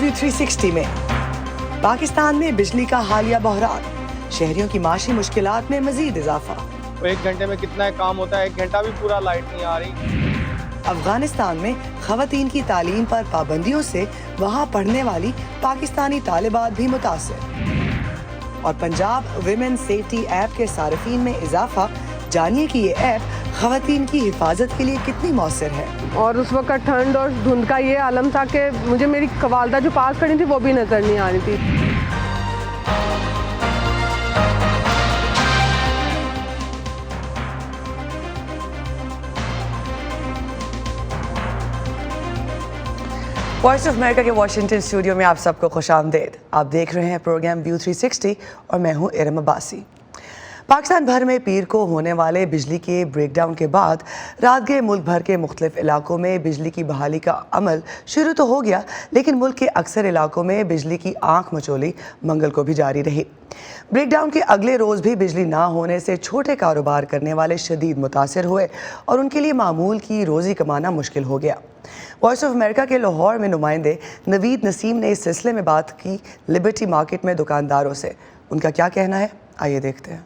Beauty 360 में पाकिस्तान में बिजली का हालिया बहरान, शहरियों की माशी मुश्किलात में मजीद इजाफा। तो 1 घंटे में कितना काम होता है, 1 घंटा भी पूरा लाइट नहीं आ रही। अफगानिस्तान में खवातीन की तालीम पर पाबंदियों से वहाँ पढ़ने वाली पाकिस्तानी तालिबात भी मुतासिर। और पंजाब विमेन सेफ्टी ऐप के सारिफीन में इजाफा, जानिए कि ये ऐप खवातीन की हिफाजत के लिए कितनी मौसर है। और उस वक्त ठंड और धुंध का ये आलम था कि मुझे मेरी वालदा जो पास खड़ी थी वो भी नजर नहीं आ रही थी। वॉइस ऑफ अमेरिका के वाशिंगटन स्टूडियो में आप सबको खुशामदीद। आप देख रहे हैं प्रोग्राम व्यू 360 और मैं हूं इरम अब्बासी। पाकिस्तान भर में पीर को होने वाले बिजली के ब्रेकडाउन के बाद रात गए मुल्क भर के मुख्तलिफ इलाकों में बिजली की बहाली का अमल शुरू तो हो गया, लेकिन मुल्क के अक्सर इलाकों में बिजली की आंख मचोली मंगल को भी जारी रही। ब्रेकडाउन के अगले रोज़ भी बिजली ना होने से छोटे कारोबार करने वाले शदीद मुतासिर हुए और उनके लिए मामूल की रोज़ी कमाना मुश्किल हो गया। वॉइस ऑफ अमेरिका के लाहौर में नुमाइंदे नवीद नसीम ने इस सिलसिले में बात की लिबर्टी मार्केट में दुकानदारों से। उनका क्या कहना है, आइए देखते हैं।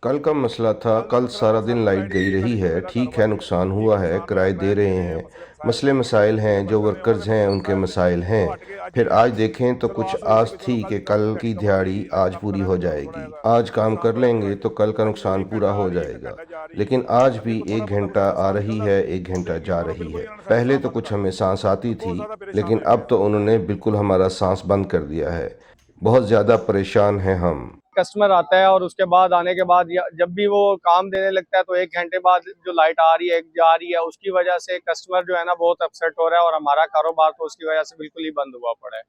कल का मसला था, कल सारा दिन लाइट गई रही है, ठीक है, नुकसान हुआ है, किराए दे रहे हैं, मसले मसाइल हैं, जो वर्कर्स हैं उनके मसाइल हैं। फिर आज देखें तो कुछ आस थी कि कल की दिहाड़ी आज पूरी हो जाएगी, आज काम कर लेंगे तो कल का नुकसान पूरा हो जाएगा, लेकिन आज भी 1 घंटा आ रही है, 1 घंटा जा रही है। पहले तो कुछ हमें सांस आती थी, लेकिन अब तो उन्होंने बिल्कुल हमारा सांस बंद कर दिया है। बहुत ज़्यादा परेशान हैं हम। कस्टमर आता है और उसके बाद आने के बाद जब भी वो काम देने लगता है तो 1 घंटे बाद जो लाइट आ रही है जा रही है, उसकी वजह से कस्टमर जो है ना बहुत अपसेट हो रहा है और हमारा कारोबार तो उसकी वजह से बिल्कुल ही बंद हुआ पड़ा है।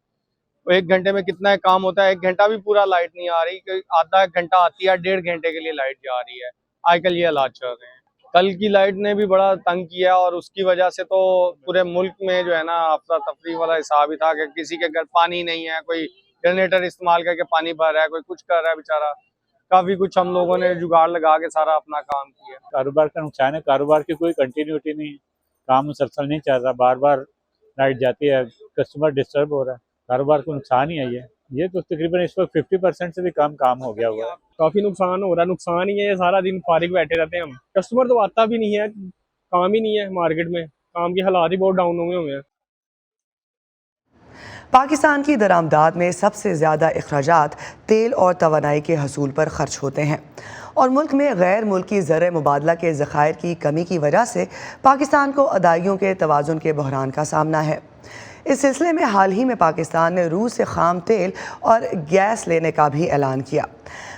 तो 1 घंटे में कितना काम होता है, 1 घंटा भी पूरा लाइट नहीं आ रही, आधा घंटा आती है, 1.5 घंटे के लिए लाइट जा रही है। आजकल ये हालात चल रहे हैं। कल की लाइट ने भी बड़ा तंग किया और उसकी वजह से तो पूरे मुल्क में जो है ना अफरा तफरी वाला हिसाब ही था कि किसी के घर पानी नहीं है, कोई जनरेटर इस्तेमाल करके पानी भर रहा है, कोई कुछ कर रहा है बेचारा। काफी कुछ हम लोगों ने जुगाड़ लगा के सारा अपना काम किया। कारोबार का नुकसान है, कारोबार की कोई कंटिन्यूटी नहीं है, काम मुसलसल नहीं चल रहा, बार बार लाइट जाती है, कस्टमर डिस्टर्ब हो रहा है, कारोबार को नुकसान ही है। ये तो तकरीबन इस वक्त 50% से भी कम काम हो गया हुआ है। काफी नुकसान हो रहा है, नुकसान ही है। सारा दिन फारिग बैठे रहते हैं हम, कस्टमर तो आता भी नहीं है, काम ही नहीं है मार्केट में, काम के हालात ही बहुत डाउन हुए हैं। पाकिस्तान की दरामदाद में सबसे ज़्यादा अखराजात तेल और तवानाई के हसूल पर खर्च होते हैं और मुल्क में गैर मुल्की ज़र मुबादला के ज़खायर की कमी की वजह से पाकिस्तान को अदाइयों के तवाज़ुन के बहरान का सामना है। इस सिलसिले में हाल ही में पाकिस्तान ने रूस से खाम तेल और गैस लेने का भी ऐलान किया।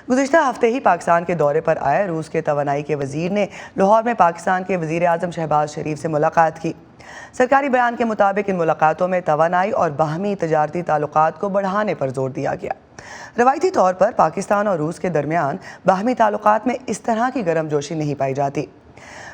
गुज़िश्ता हफ्ते ही पाकिस्तान के दौरे पर आए रूस के तवानाई के वज़ीर ने लाहौर में पाकिस्तान के वज़ीर आज़म शहबाज शरीफ से मुलाकात की। सरकारी बयान के मुताबिक इन मुलाकातों में तवानाई और बाहमी तजारती ताल्लुकात को बढ़ाने पर जोर दिया गया। रवायती तौर पर पाकिस्तान और रूस के दरमियान बाहमी ताल्लुकात में इस तरह की गर्मजोशी नहीं पाई जाती।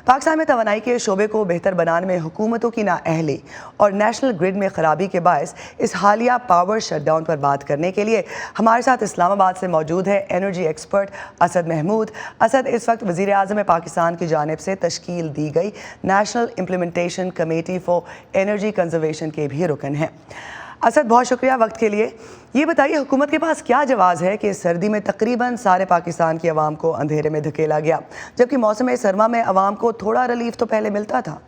पाकिस्तान में तवानाई के शोबे को बेहतर बनाने में हुकूमतों की नाअहली और नेशनल ग्रिड में खराबी के बायस इस हालिया पावर शटडाउन पर बात करने के लिए हमारे साथ इस्लामाबाद से मौजूद है एनर्जी एक्सपर्ट असद महमूद। असद, इस वक्त वज़ीर आज़म पाकिस्तान की जानिब से तश्कील दी गई national implementation committee for energy conservation के भी रुकन हैं। असद, बहुत शुक्रिया वक्त के लिए। ये बताइए, हुकूमत के पास क्या जवाज़ है कि सर्दी में तकरीबन सारे पाकिस्तान की आवाम को अंधेरे में धकेला गया, जबकि मौसम सरमा में आवाम को थोड़ा रिलीफ तो पहले मिलता था?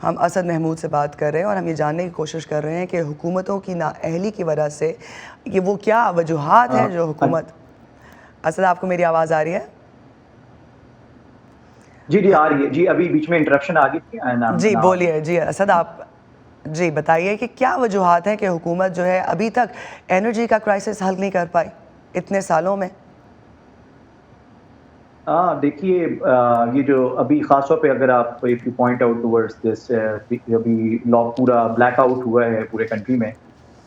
हम असद महमूद से बात कर रहे हैं और हम ये जानने की कोशिश कर रहे हैं कि हुकूमतों की नाअहली की वजह से ये वो क्या वजूहात हैं जो हुकूमत। असद, आपको मेरी आवाज़ आ रही है? जी आ रही है जी, अभी बीच में इंटरप्शन आ गई थी। जी बोलिए। जी असद, आप जी बताइए कि क्या वजूहात हैं कि हुकूमत जो है अभी तक एनर्जी का क्राइसिस हल नहीं कर पाई इतने सालों में? देखिए, ये जो अभी खास तौर पे अगर आप if you point out towards this, अभी लॉ पूरा ब्लैक आउट हुआ है पूरे कंट्री में,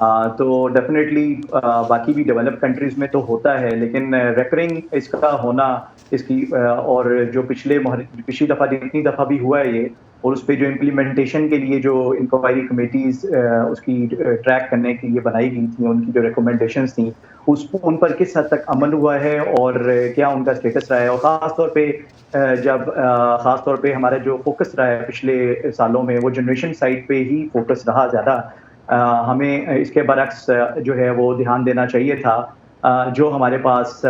तो डेफिनेटली बाकी भी डेवलप कंट्रीज़ में तो होता है, लेकिन रेकरिंग इसका होना इसकी और जो पिछली दफ़ा जितनी दफ़ा भी हुआ है ये, اور اس پہ جو امپلیمنٹیشن کے لیے جو انکوائری کمیٹیز اس کی ٹریک کرنے کے لیے بنائی گئی تھیں، ان کی جو ریکمنڈیشنز تھیں ان پر کس حد تک عمل ہوا ہے اور کیا ان کا اسٹیٹس رہا ہے. اور خاص طور پہ ہمارا جو فوکس رہا ہے پچھلے سالوں میں وہ جنریشن سائڈ پہ ہی فوکس رہا زیادہ. ہمیں اس کے برعکس جو ہے وہ دھیان دینا چاہیے تھا جو ہمارے پاس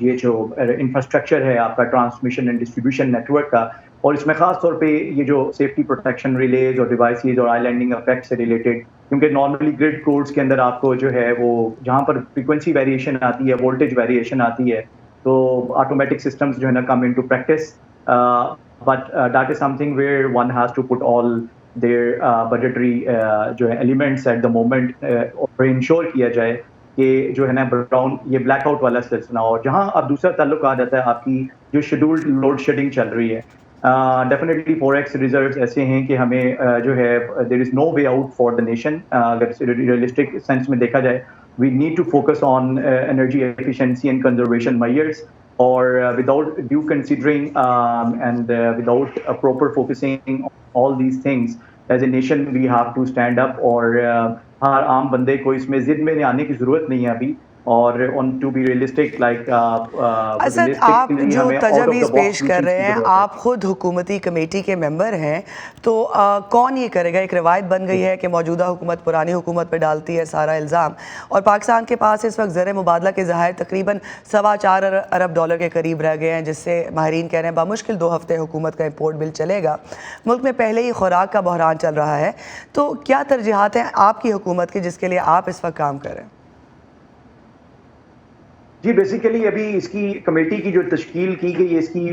یہ جو انفراسٹرکچر ہے آپ کا transmission and distribution network کا، اور اس میں خاص طور پہ یہ جو سیفٹی پروٹیکشن ریلیز اور ڈیوائسز اور آئی لینڈنگ افیکٹ سے ریلیٹڈ، کیونکہ نارملی گرڈ کوڈز کے اندر آپ کو جو ہے وہ جہاں پر فریکوینسی ویریشن آتی ہے، وولٹیج ویریشن آتی ہے، تو آٹومیٹک سسٹمز جو ہے نا come into practice, but that is something where one has to put all their budgetary جو ہے ایلیمنٹس ایٹ دا مومنٹ، اور انشور کیا جائے کہ جو ہے نا براؤن یہ بلیک آؤٹ والا سلسلہ. اور جہاں اب دوسرا تعلق آ جاتا ہے آپ کی جو شیڈولڈ لوڈ شیڈنگ چل رہی ہے، ڈیفینیٹلی 4x ریزروز ایسے ہیں کہ ہمیں جو ہے there is no way out for the nation. اگر ریئلسٹک سینس میں دیکھا جائے we need to focus on energy efficiency and conservation measures, اور without due considering and without proper focusing all these things as a nation we have to stand up. اور ہر عام بندے کو اس میں ضد میں آنے کی ضرورت نہیں ہے ابھی، اور on to be realistic like Asad آپ جو تجاویز پیش کر رہے ہیں، آپ خود حکومتی کمیٹی کے ممبر ہیں، تو کون یہ کرے گا؟ ایک روایت بن گئی ہے کہ موجودہ حکومت پرانی حکومت پہ ڈالتی ہے سارا الزام، اور پاکستان کے پاس اس وقت زر مبادلہ کے ذخائر تقریباً $4.25 ارب کے قریب رہ گئے ہیں، جس سے ماہرین کہہ رہے ہیں بمشکل 2 ہفتے حکومت کا امپورٹ بل چلے گا. ملک میں پہلے ہی خوراک کا بحران چل رہا ہے، تو کیا ترجیحات ہیں آپ کی حکومت کی جس کے لیے آپ اس وقت کام کریں؟ جی بیسیکلی ابھی اس کی کمیٹی کی جو تشکیل کی گئی ہے، اس کی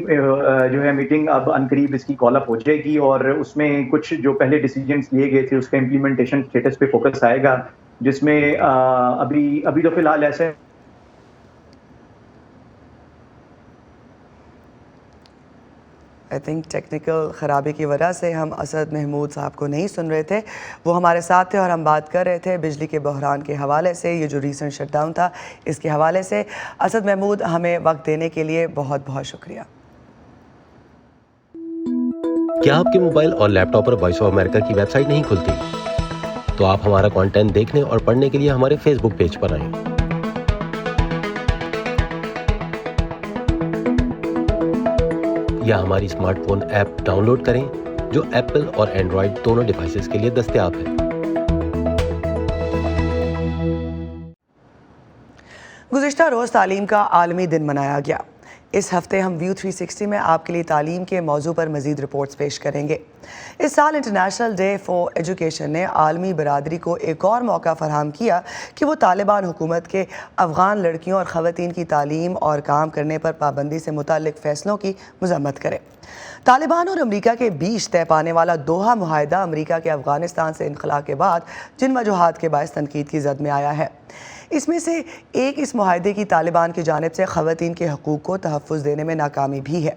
جو ہے میٹنگ اب عنقریب اس کی کال اپ ہو جائے گی، اور اس میں کچھ جو پہلے ڈیسیجنز لیے گئے تھے اس کا امپلیمنٹیشن اسٹیٹس پہ فوکس آئے گا، جس میں ابھی تو فی الحال ایسے آئی تھنک ٹیکنیکل خرابی کی وجہ سے ہم اسد محمود صاحب کو نہیں سن رہے تھے. وہ ہمارے ساتھ تھے اور ہم بات کر رہے تھے بجلی کے بحران کے حوالے سے، یہ جو ریسنٹ شٹ ڈاؤن تھا اس کے حوالے سے. اسد محمود، ہمیں وقت دینے کے لیے بہت بہت شکریہ. کیا آپ کے موبائل اور لیپ ٹاپ پر وائس آف امریکہ کی ویب سائٹ نہیں کھلتی؟ تو آپ ہمارا کانٹینٹ دیکھنے اور پڑھنے کے لیے ہمارے فیس بک پیج پر آئیں. یا ہماری smart phone app download کریں جو ایپل اور اینڈرائڈ دونوں ڈیوائسز کے لیے دستیاب ہے. گزشتہ روز تعلیم کا عالمی دن منایا گیا. اس ہفتے ہم ویو 360 میں آپ کے لیے تعلیم کے موضوع پر مزید رپورٹس پیش کریں گے. اس سال انٹرنیشنل ڈے فار ایجوکیشن نے عالمی برادری کو ایک اور موقع فراہم کیا کہ وہ طالبان حکومت کے افغان لڑکیوں اور خواتین کی تعلیم اور کام کرنے پر پابندی سے متعلق فیصلوں کی مذمت کرے. طالبان اور امریکہ کے بیچ طے پانے والا دوحہ معاہدہ امریکہ کے افغانستان سے انخلا کے بعد جن وجوہات کے باعث تنقید کی زد میں آیا ہے. اس میں سے ایک اس معاہدے کی طالبان کی جانب سے خواتین کے حقوق کو تحفظ دینے میں ناکامی بھی ہے.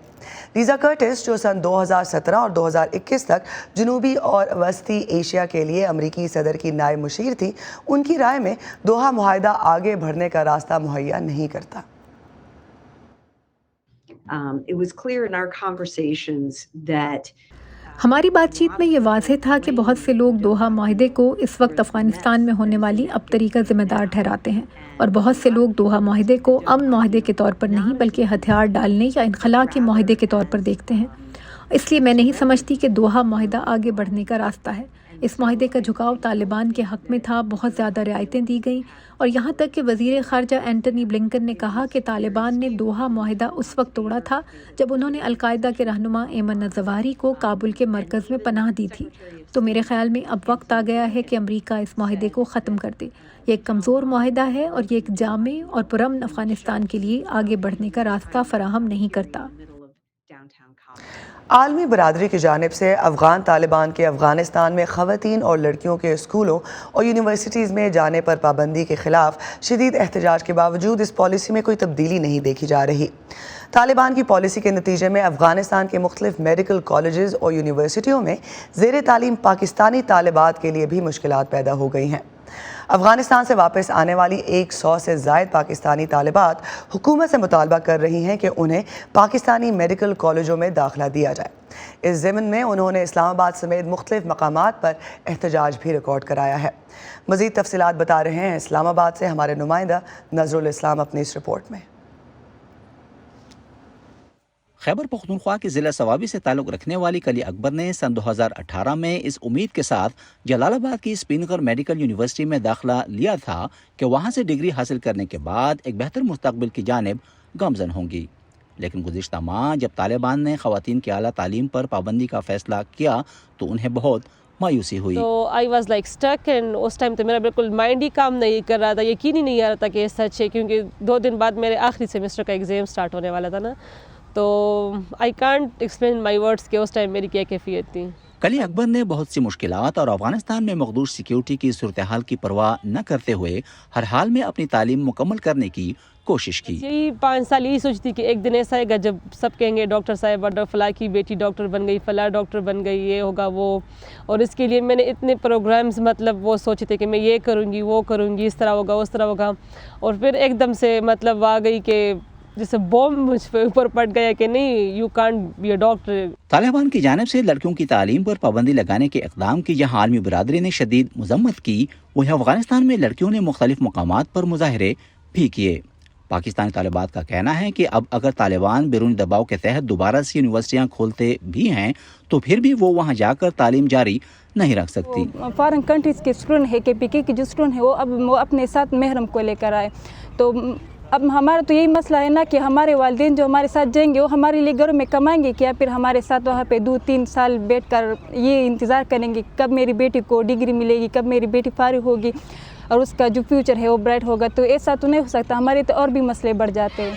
لیزا کرٹس، جو سن 2017 اور 2021 تک جنوبی اور وسطی ایشیا کے لیے امریکی صدر کی نائب مشیر تھی، ان کی رائے میں دوحہ معاہدہ آگے بڑھنے کا راستہ مہیا نہیں کرتا. It was clear in our conversations that ہماری بات چیت میں یہ واضح تھا کہ بہت سے لوگ دوحہ معاہدے کو اس وقت افغانستان میں ہونے والی ابتری کا ذمہ دار ٹھہراتے ہیں، اور بہت سے لوگ دوحہ معاہدے کو امن معاہدے کے طور پر نہیں بلکہ ہتھیار ڈالنے یا انخلا کے معاہدے کے طور پر دیکھتے ہیں. اس لیے میں نہیں سمجھتی کہ دوحہ معاہدہ آگے بڑھنے کا راستہ ہے. اس معاہدے کا جھکاؤ طالبان کے حق میں تھا، بہت زیادہ رعایتیں دی گئیں، اور یہاں تک کہ وزیر خارجہ اینٹنی بلنکن نے کہا کہ طالبان نے دوحہ معاہدہ اس وقت توڑا تھا جب انہوں نے القاعدہ کے رہنما ایمن الظواہری کو کابل کے مرکز میں پناہ دی تھی. تو میرے خیال میں اب وقت آ گیا ہے کہ امریکہ اس معاہدے کو ختم کر دے. یہ ایک کمزور معاہدہ ہے اور یہ ایک جامع اور پرامن افغانستان کے لیے آگے بڑھنے کا راستہ فراہم نہیں کرتا. عالمی برادری کی جانب سے افغان طالبان کے افغانستان میں خواتین اور لڑکیوں کے اسکولوں اور یونیورسٹیز میں جانے پر پابندی کے خلاف شدید احتجاج کے باوجود اس پالیسی میں کوئی تبدیلی نہیں دیکھی جا رہی. طالبان کی پالیسی کے نتیجے میں افغانستان کے مختلف میڈیکل کالجز اور یونیورسٹیوں میں زیر تعلیم پاکستانی طالبات کے لیے بھی مشکلات پیدا ہو گئی ہیں. افغانستان سے واپس آنے والی 100 سے زائد پاکستانی طالبات حکومت سے مطالبہ کر رہی ہیں کہ انہیں پاکستانی میڈیکل کالجوں میں داخلہ دیا جائے۔ اس ضمن میں انہوں نے اسلام آباد سمیت مختلف مقامات پر احتجاج بھی ریکارڈ کرایا ہے۔ مزید تفصیلات بتا رہے ہیں اسلام آباد سے ہمارے نمائندہ نظر الاسلام اپنی اس رپورٹ میں۔ خیبر پختونخوا کے ضلع صوابی سے تعلق رکھنے والی کلی اکبر نے سن 2018 میں اس امید کے ساتھ جلال آباد کی سپینگر میڈیکل یونیورسٹی میں داخلہ لیا تھا کہ وہاں سے ڈگری حاصل کرنے کے بعد ایک بہتر مستقبل کی جانب گامزن ہوں گی، لیکن گزشتہ ماہ جب طالبان نے خواتین کی اعلیٰ تعلیم پر پابندی کا فیصلہ کیا تو انہیں بہت مایوسی ہوئی۔ تو I was like stuck, and اس ٹائم تو میرا بالکل مائنڈ ہی کام نہیں کر رہا تھا، یقین ہی نہیں آ رہا تھا کہ یہ سچ ہے، کیونکہ 2 دن بعد میرے آخری سیمسٹر کا ایگزام سٹارٹ ہونے والا تھا نا، تو I can't explain my words کہ اس ٹائم میری کیا کیفیت تھی۔ کلی اکبر نے بہت سی مشکلات اور افغانستان میں مخدوش سیکیورٹی کی صورتحال کی پرواہ نہ کرتے ہوئے ہر حال میں اپنی تعلیم مکمل کرنے کی کوشش کی۔ یہی 5 سال یہی سوچتی کہ ایک دن ایسا آئے گا جب سب کہیں گے ڈاکٹر صاحب فلاں کی بیٹی ڈاکٹر بن گئی، فلاں ڈاکٹر بن گئی، یہ ہوگا وہ، اور اس کے لیے میں نے اتنے پروگرامز مطلب وہ سوچے تھے کہ میں یہ کروں گی وہ کروں گی، اس طرح ہوگا اس طرح ہوگا، اور پھر ایک دم سے مطلب آ گئی کہ جیسے بوم مجھ پہ اوپر پڑ گیا کہ نہیں، you can't be a doctor. Taliban کی جانب سے لڑکیوں کی تعلیم پر پابندی لگانے کے اقدام کی جہاں عالمی برادری نے شدید مذمت کی، وہیں افغانستان میں لڑکیوں نے مختلف مقامات پر مظاہرے بھی کیے۔ پاکستانی طالبات کا کہنا ہے کہ اب اگر طالبان بیرونی دباؤ کے تحت دوبارہ سے یونیورسٹیاں کھولتے بھی ہیں تو پھر بھی وہ وہاں جا کر تعلیم جاری نہیں رکھ سکتی۔ فارن کنٹریز کے اسٹوڈنٹ ہے، KPK کے جو اسٹوڈنٹ ہے وہ اپنے ساتھ محرم کو لے کر آئے، تو اب ہمارا تو یہی مسئلہ ہے نا کہ ہمارے والدین جو ہمارے ساتھ جائیں گے وہ ہمارے لیے گھروں میں کمائیں گے کیا، پھر ہمارے ساتھ وہاں پہ 2-3 سال بیٹھ کر یہ انتظار کریں گے کب میری بیٹی کو ڈگری ملے گی، کب میری بیٹی فارغ ہوگی اور اس کا جو فیوچر ہے وہ برائٹ ہوگا، تو ایسا تو نہیں ہو سکتا، ہمارے تو اور بھی مسئلے بڑھ جاتے ہیں۔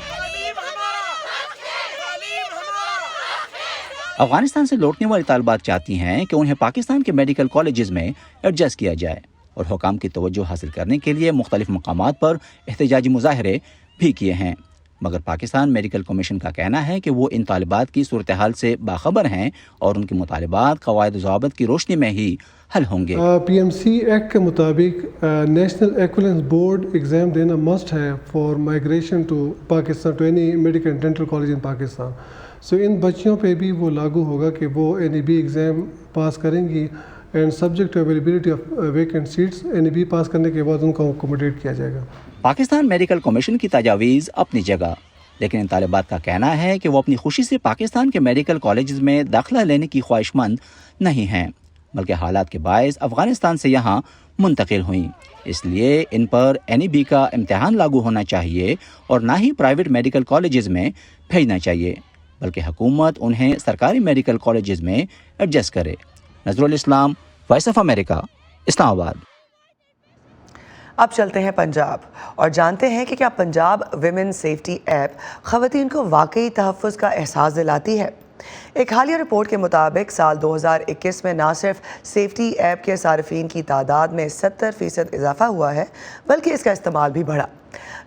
افغانستان سے لوٹنے والی طالبات چاہتی ہیں کہ انہیں پاکستان کے میڈیکل کالجز میں ایڈجسٹ کیا جائے اور حکام کی توجہ حاصل کرنے کے لیے مختلف مقامات پر احتجاجی مظاہرے بھی کیے ہیں، مگر پاکستان میڈیکل کمیشن کا کہنا ہے کہ وہ ان طالبات کی صورتحال سے باخبر ہیں اور ان کے مطالبات قواعد و ضوابط کی روشنی میں ہی حل ہوں گے۔ PMC ایکٹ کے مطابق نیشنل ایکویلنس بورڈ ایگزام دینا مسٹ ہے for migration to Pakistan, to any medical and dental college in Pakistan. So ان بچیوں پہ بھی وہ لاگو ہوگا کہ وہ NEB ایگزام پاس کریں گی and subject to availability of vacant seats NEB pass کرنے کے بعد ان کو اکوموڈیٹ کیا جائے گا۔ پاکستان میڈیکل کمیشن کی تجاویز اپنی جگہ، لیکن ان طالبات کا کہنا ہے کہ وہ اپنی خوشی سے پاکستان کے میڈیکل کالجز میں داخلہ لینے کی خواہش مند نہیں ہیں، بلکہ حالات کے باعث افغانستان سے یہاں منتقل ہوئیں، اس لیے ان پر NEB کا امتحان لاگو ہونا چاہیے اور نہ ہی پرائیویٹ میڈیکل کالجز میں بھیجنا چاہیے، بلکہ حکومت انہیں سرکاری میڈیکل کالجز میں ایڈجسٹ کرے۔ نظر الاسلام، وائس آف امریکہ، اسلام آباد۔ اب چلتے ہیں پنجاب اور جانتے ہیں کہ کیا پنجاب ویمن سیفٹی ایپ خواتین کو واقعی تحفظ کا احساس دلاتی ہے۔ ایک حالیہ رپورٹ کے مطابق سال 2021 میں نہ صرف سیفٹی ایپ کے صارفین کی تعداد میں 70% اضافہ ہوا ہے بلکہ اس کا استعمال بھی بڑھا۔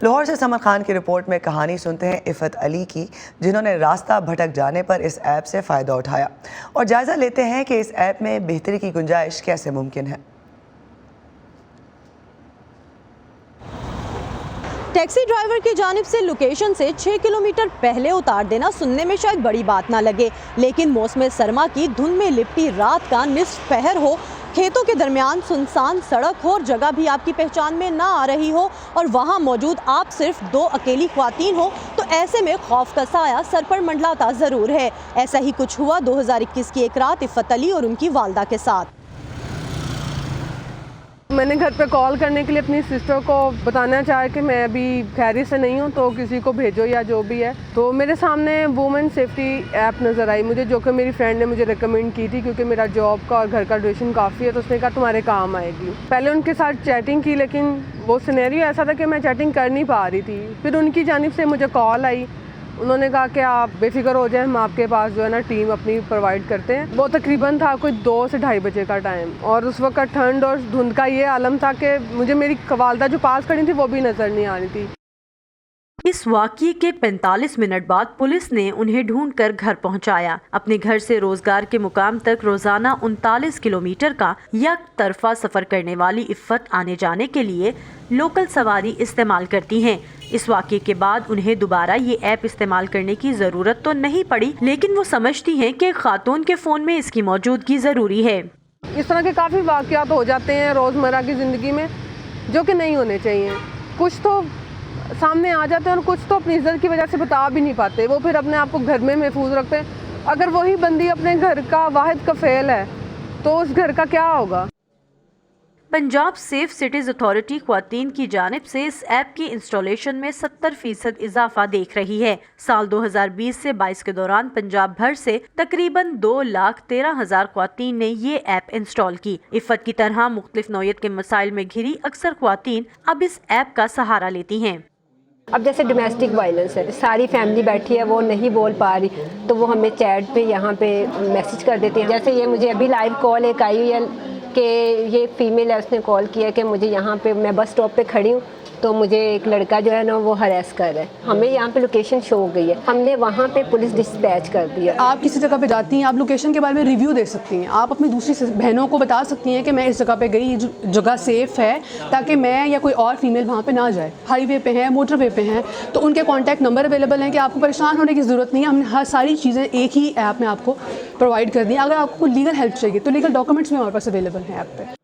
لاہور سے سمر خان کی رپورٹ میں کہانی سنتے ہیں عفت علی کی، جنہوں نے راستہ بھٹک جانے پر اس ایپ سے فائدہ اٹھایا، اور جائزہ لیتے ہیں کہ اس ایپ میں بہتری کی گنجائش کیسے ممکن ہے۔ ٹیکسی ڈرائیور کی جانب سے لوکیشن سے 6 کلومیٹر پہلے اتار دینا سننے میں شاید بڑی بات نہ لگے، لیکن موسم سرما کی دھند میں لپٹی رات کا نصف پہر ہو، کھیتوں کے درمیان سنسان سڑک ہو اور جگہ بھی آپ کی پہچان میں نہ آ رہی ہو اور وہاں موجود آپ صرف 2 اکیلی خواتین ہو، تو ایسے میں خوف کا سایہ سر پر منڈلاتا ضرور ہے۔ ایسا ہی کچھ ہوا 2021 کی ایک رات عفت علی اور ان کی والدہ کے ساتھ۔ میں نے گھر پہ کال کرنے کے لیے اپنی سسٹر کو بتانا چاہا کہ میں ابھی خیریت سے نہیں ہوں تو کسی کو بھیجو یا جو بھی ہے، تو میرے سامنے وومن سیفٹی ایپ نظر آئی مجھے، جو کہ میری فرینڈ نے مجھے ریکمینڈ کی تھی کیونکہ میرا جاب کا اور گھر کا ڈیوریشن کافی ہے، تو اس نے کہا تمہارے کام آئے گی۔ پہلے ان کے ساتھ چیٹنگ کی، لیکن وہ سینیریو ایسا تھا کہ میں چیٹنگ کر نہیں پا رہی تھی۔ پھر ان کی جانب سے مجھے کال آئی، انہوں نے کہا کہ آپ بے فکر ہو جائیں، ہم آپ کے پاس جو ہے نا ٹیم اپنی پرووائڈ کرتے ہیں۔ وہ تقریباً تھا کوئی 2 سے 2:30 بجے کا ٹائم، اور اس وقت ٹھنڈ اور دھند کا یہ عالم تھا کہ مجھے میری والدہ جو پاس کھڑی تھی وہ بھی نظر نہیں آ رہی تھی۔ इस वाकये के 45 मिनट बाद पुलिस ने उन्हें ढूंढकर घर पहुंचाया। अपने घर से रोजगार के मुकाम तक रोजाना 39 किलोमीटर का एक तरफा सफर करने वाली इफ़्फ़त आने जाने के लिए लोकल सवारी इस्तेमाल करती हैं। इस वाकये के बाद उन्हें दोबारा ये ऐप इस्तेमाल करने की ज़रूरत तो नहीं पड़ी, लेकिन वो समझती हैं कि खातून के फ़ोन में इसकी मौजूदगी ज़रूरी है। इस तरह के काफ़ी वाक़यात हो जाते हैं रोज़मर्रा की ज़िंदगी में जो कि नहीं होने चाहिए। कुछ तो सामने आ जाते हैं और कुछ तो अपनी इज्जत की वजह से बता भी नहीं पाते। वो फिर अपने आप को घर में महफूज रखते हैं। अगर वही बंदी अपने घर का वाहिद कफ़ील है तो उस घर का क्या होगा। पंजाब सेफ सिटीज़ अथॉरिटी ख्वातीन की जानिब से इस ऐप की इंस्टॉलेशन में 70% इजाफा देख रही है। साल 2020 से 22 के दौरान पंजाब भर से तकरीबन 2,13,000 ख्वातीन ने ये ऐप इंस्टॉल की। इफ़्फ़त की तरह मुख्तलिफ नौयत के मसाइल में घिरी अक्सर ख्वातीन अब इस ऐप का सहारा लेती हैं। अब जैसे डोमेस्टिक वायलेंस है, सारी फैमिली बैठी है, वो नहीं बोल पा रही, तो वो हमें चैट पे यहाँ पे मैसेज कर देते हैं। जैसे ये मुझे अभी लाइव कॉल एक आई हुई है कि ये फीमेल है, उसने कॉल किया कि मुझे यहाँ पे, मैं बस स्टॉप पे खड़ी हूँ तो मुझे एक लड़का जो है ना वो हरेस कर रहा है। हमें यहाँ पे लोकेशन शो हो गई है, हमने वहाँ पे पुलिस डिस्पैच कर दिया। आप किसी जगह पे जाती हैं, आप लोकेशन के बारे में रिव्यू दे सकती हैं। आप अपनी दूसरी बहनों को बता सकती हैं कि मैं इस जगह पे गई, ये जगह सेफ़ है, ताकि मैं या कोई और फीमेल वहाँ पे ना जाए। हाईवे पे हैं, मोटरवे पे हैं, तो उनके कॉन्टैक्ट नंबर अवेलेबल हैं कि आपको परेशान होने की ज़रूरत नहीं है। हमने हर सारी चीज़ें एक ही ऐप में आपको प्रोवाइड कर दी। अगर आपको लीगल हेल्प चाहिए तो लीगल डॉक्यूमेंट्स भी हमारे पास अवेलेबल हैं ऐप पे।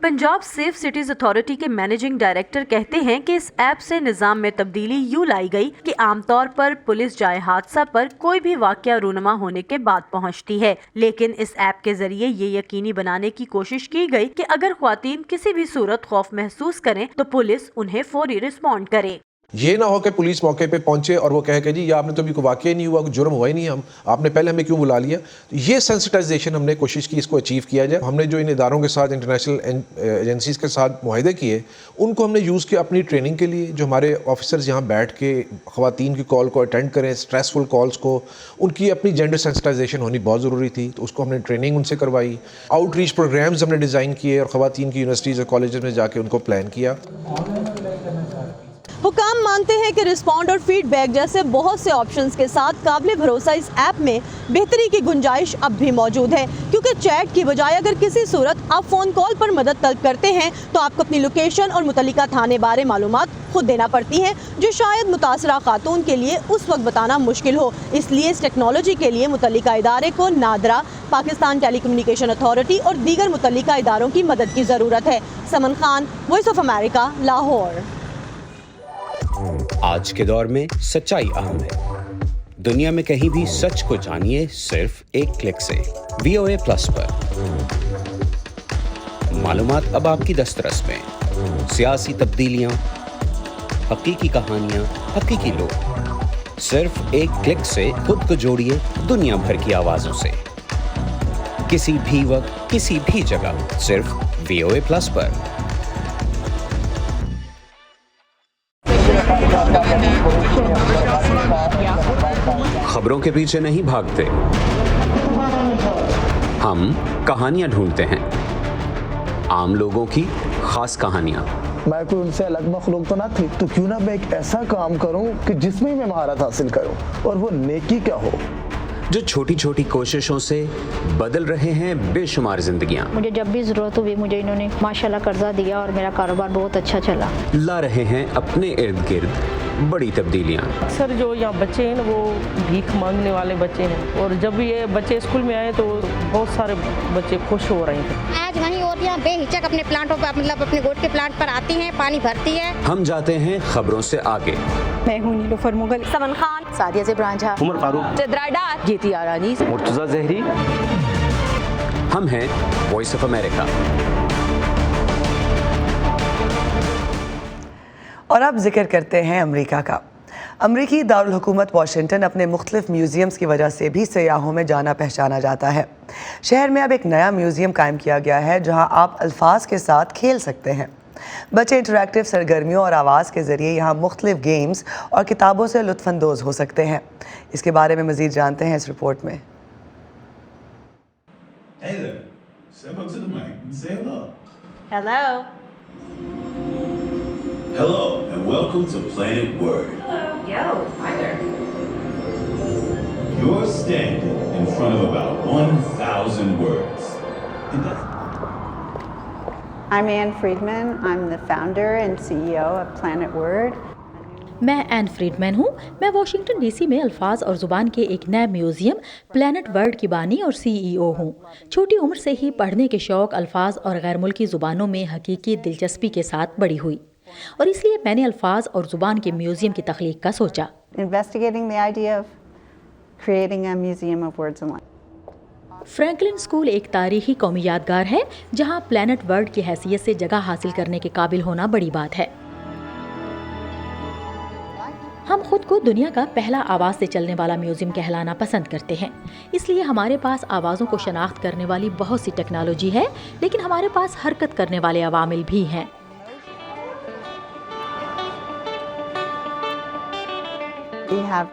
पंजाब सेफ सिटीज़ अथॉरिटी के मैनेजिंग डायरेक्टर कहते हैं कि इस ऐप से निज़ाम में तब्दीली यूँ लाई गई कि आमतौर पर पुलिस जाए हादसा पर कोई भी वाक़या रूनुमा होने के बाद पहुंचती है, लेकिन इस ऐप के जरिए ये यकीनी बनाने की कोशिश की गई कि अगर ख्वातीन किसी भी सूरत खौफ महसूस करें तो पुलिस उन्हें फौरी रिस्पॉन्ड करे। ये ना हो कि पुलिस मौके पे पहुंचे और वो कहे कि जी ये आपने तो अभी कोई वाक़या नहीं हुआ, कोई जुर्म हुआ ही नहीं, हम आपने पहले हमें क्यों बुला लिया। तो ये सेंसिटाइजेशन हमने कोशिश की इसको अचीव किया जाए। हमने जो इन इदारों के साथ, इंटरनेशनल एजेंसीज़ के साथ मुआहदे किए, उनको हमने यूज़ किया अपनी ट्रेनिंग के लिए। जो हमारे ऑफिसर्स यहाँ बैठ के ख़वातीन की कॉल को अटेंड करें, स्ट्रेसफुल कॉल्स को, उनकी अपनी जेंडर सेंसिटाइजेशन होनी बहुत ज़रूरी थी, तो उसको हमने ट्रेनिंग उनसे करवाई। आउटरीच प्रोग्राम्स हमने डिज़ाइन किए और ख़वातीन की यूनिवर्सिटीज़ और कॉलेज में जाके उनको प्लान किया। हुकाम मानते हैं कि रिस्पॉन्ड और फीडबैक जैसे बहुत से ऑप्शंस के साथ काबिल भरोसा इस ऐप में बेहतरी की गुंजाइश अब भी मौजूद है, क्योंकि चैट की बजाय अगर किसी सूरत आप फ़ोन कॉल पर मदद तलब करते हैं तो आपको अपनी लोकेशन और मुतल्लिका थाने बारे मालूमात खुद देना पड़ती हैं, जो शायद मुतासरा खातून के लिए उस वक्त बताना मुश्किल हो। इसलिए इस टेक्नोलॉजी के लिए मुतल्लिका इदारे को नादरा, पाकिस्तान टेलीकम्युनिकेशन अथॉरिटी और दीगर मुतल्लिका इदारों की मदद की ज़रूरत है। Saman Khan, Voice of America, Lahore. आज के दौर में सच्चाई अहम है। दुनिया में कहीं भी सच को जानिए सिर्फ एक क्लिक से। VOA प्लस पर मालूमात अब आपकी दस्तरस में। सियासी तब्दीलियां, हकीकी कहानियां, हकीकी लोग। सिर्फ एक क्लिक से खुद को जोड़िए दुनिया भर की आवाजों से, किसी भी वक्त, किसी भी जगह, सिर्फ VOA प्लस पर। खबरों के पीछे नहीं भागते, हम कहानियां ढूंढते हैं, आम लोगों की खास कहानियां। मैं कोई उनसे अलग मखलूक तो ना थी, तो क्यों ना मैं एक ऐसा काम करूं कि जिसमें मैं महारत हासिल करूं, और वो नेकी क्या हो, जो छोटी छोटी कोशिशों से बदल रहे हैं बेशुमार जिंदगियां। मुझे जब भी जरूरत हुई मुझे इन्होंने माशाल्लाह कर्जा दिया और मेरा कारोबार बहुत अच्छा चला। ला रहे हैं अपने इर्द गिर्द बड़ी तब्दीलियां। अक्सर जो यहाँ बच्चे हैं वो भीख मांगने वाले बच्चे हैं, और जब ये बच्चे स्कूल में आए तो बहुत सारे बच्चे खुश हो रहे थे। आज वहीं औरतें बेहिचक अपने प्लांटों पर, मतलब अपने गोट के प्लांट पर आती हैं, पानी भरती है। हम जाते हैं खबरों से आगे। मैं हूँ नीलोफर मुगल, समन खान, सादिया ज़ेबरान झा, उमर फारूक, चित्राडार, जीती आरानी, मुर्तजा जहरी। हम हैं वॉइस ऑफ अमेरिका। और अब जिक्र करते हैं अमेरिका का। अमरीकी दारुल हुकूमत वाशिंगटन अपने मुख्तलिफ म्यूज़ियम्स की वजह से भी सयाहों में जाना पहचाना जाता है। शहर में अब एक नया म्यूज़ियम कायम किया गया है जहां आप अल्फाज के साथ खेल सकते हैं। बच्चे इंटरैक्टिव सरगर्मियों और आवाज़ के ज़रिए यहाँ मुख्तलिफ गेम्स और किताबों से लुत्फ़अंदोज़ हो सकते हैं। इसके बारे में मज़ीद जानते हैं इस रिपोर्ट में। Hello, and Welcome to Planet Word. Yo, hi there. You're standing in front of about 1,000 words. I'm Ann Friedman. I'm the founder and CEO of Planet Word. मैं एन फ्रीडमैन हूँ। मैं वाशिंगटन डीसी में अल्फाज और ज़ुबान के एक नए म्यूज़ियम प्लैनेट वर्ड की बानी और सीईओ हूँ। छोटी उम्र से ही पढ़ने के शौक़, अल्फाज और गैर मुल्की ज़ुबानों में हकीकी दिलचस्पी के साथ बड़ी हुई और इसलिए मैंने अल्फाज और ज़ुबान के म्यूज़ियम की तख्लीक का सोचा। Investigating the idea of creating a museum of words and language. Franklin school एक तारीखी कौमी यादगार है जहाँ प्लैनेट वर्ड की हैसियत से जगह हासिल करने के काबिल होना बड़ी बात है। हम खुद को दुनिया का पहला आवाज़ से चलने वाला म्यूज़ियम कहलाना पसंद करते हैं, इसलिए हमारे पास आवाज़ों को शनाख्त करने वाली बहुत सी टेक्नोलॉजी है, लेकिन हमारे पास हरकत करने वाले अवामिल भी हैं। We have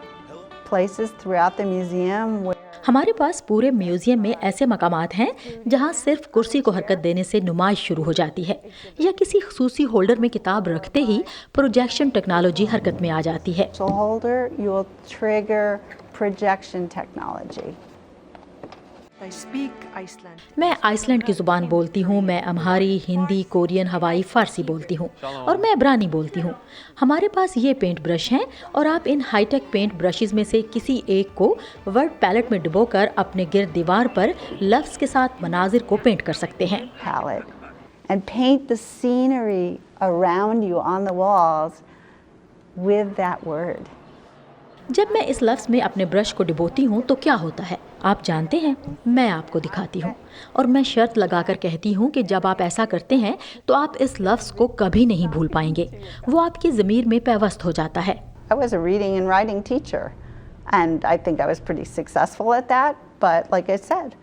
places throughout the museum where हमारे पास पूरे म्यूज़ियम में ऐसे मकामात हैं जहां सिर्फ कुर्सी को हरकत देने से नुमाइश शुरू हो जाती है या किसी खसूसी होल्डर में किताब रखते ही प्रोजेक्शन टेक्नोलॉजी हरकत में आ जाती है। So holder, you will trigger projection technology. मैं आइसलैंड की ज़ुबान बोलती हूँ, मैं अम्हारी, हिंदी, कोरियन, हवाई, फ़ारसी बोलती हूँ और मैं इब्रानी बोलती हूँ। हमारे पास ये पेंट ब्रश हैं और आप इन हाईटेक पेंट ब्रशेज़ में से किसी एक को वर्ड पैलेट में डुबोकर अपने गिर्द दीवार पर लफ्ज़ के साथ मनाजिर को पेंट कर सकते हैं। And paint the scenery around you on the walls with that word. जब मैं इस लफ्ज़ में अपने ब्रश को डुबोती हूँ तो क्या होता है आप जानते हैं? मैं आपको दिखाती हूँ और मैं शर्त लगाकर कहती हूँ कि जब आप ऐसा करते हैं तो आप इस लफ्ज़ को कभी नहीं भूल पाएंगे, वो आपकी ज़मीर में पैवस्त हो जाता है। I was a reading and writing teacher and I think I was pretty successful at that, but like I said,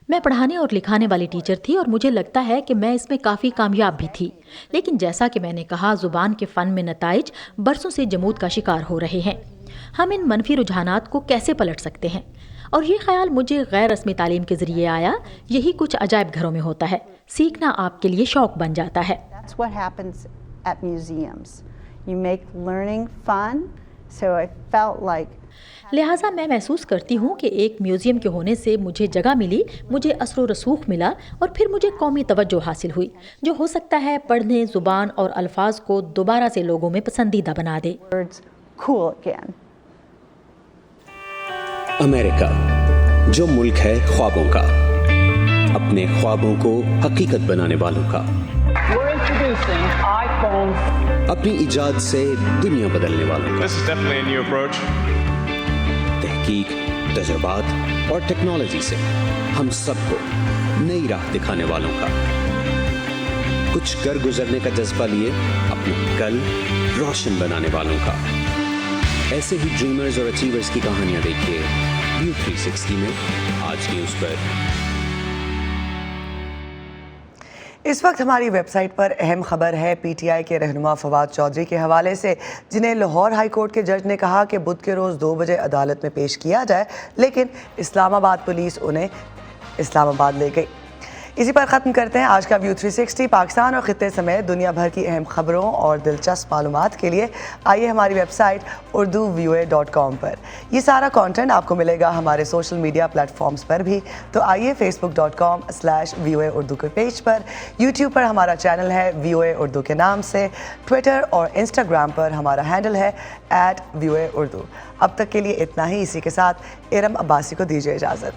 मैं पढ़ाने और लिखाने वाली टीचर थी और मुझे लगता है कि मैं इसमें काफ़ी कामयाब भी थी, लेकिन जैसा कि मैंने कहा, ज़ुबान के फ़न में नताइज बरसों से जमूद का शिकार हो रहे हैं। हम इन मनफी रुझानात को कैसे पलट सकते हैं? और ये ख्याल मुझे गैर रस्मी तालीम के ज़रिए आया। यही कुछ अजायब घरों में होता है, सीखना आपके लिए शौक़ बन जाता है। That's what happens at museums. You make learning fun, so I felt like लिहाजा मैं महसूस करती हूँ कि एक म्यूज़ियम के होने से मुझे जगह मिली, मुझे असर रसूख मिला और फिर मुझे कौमी तवज्जो हासिल हुई, जो हो सकता है पढ़ने, ज़ुबान और अल्फाज को दोबारा से लोगों में पसंदीदा बना दे। Cool again. अमेरिका, जो मुल्क है ख्वाबों का, अपने ख्वाबों को हकीकत बनाने वालों का, अपनी इजाद से दुनिया बदलने वालों का, तहकीक, तजुर्बात और टेक्नोलॉजी से हम सबको नई राह दिखाने वालों का, कुछ कर गुजरने का जज्बा लिए अपना कल रोशन बनाने वालों का। ऐसे ही ड्रीमर्स और अचीवर्स की कहानियां देखिए व्यू 360 में आज न्यूज़ पर। इस वक्त हमारी वेबसाइट पर अहम खबर है पीटीआई के रहनुमा फवाद चौधरी के हवाले से, जिन्हें लाहौर हाई कोर्ट के जज ने कहा कि बुध के रोज़ 2 बजे अदालत में पेश किया जाए, लेकिन इस्लामाबाद पुलिस उन्हें इस्लामाबाद ले गई। इसी पर ख़त्म करते हैं आज का व्यू 360। पाकिस्तान और ख़ित्ते समेत दुनिया भर की अहम खबरों और दिलचस्प मालूमात के लिए आइए हमारी वेबसाइट urduvoa.com पर। ये सारा कंटेंट आपको मिलेगा हमारे सोशल मीडिया प्लेटफॉर्म्स पर भी, तो आइए facebook.com/VOA उर्दू के पेज पर, यूट्यूब पर हमारा चैनल है VOA उर्दू के नाम से, ट्विटर और इंस्टाग्राम पर हमारा हैंडल है @VOA उर्दू। अब तक के लिए इतना ही। इसी के साथ इरम अब्बासी को दीजिए इजाज़त।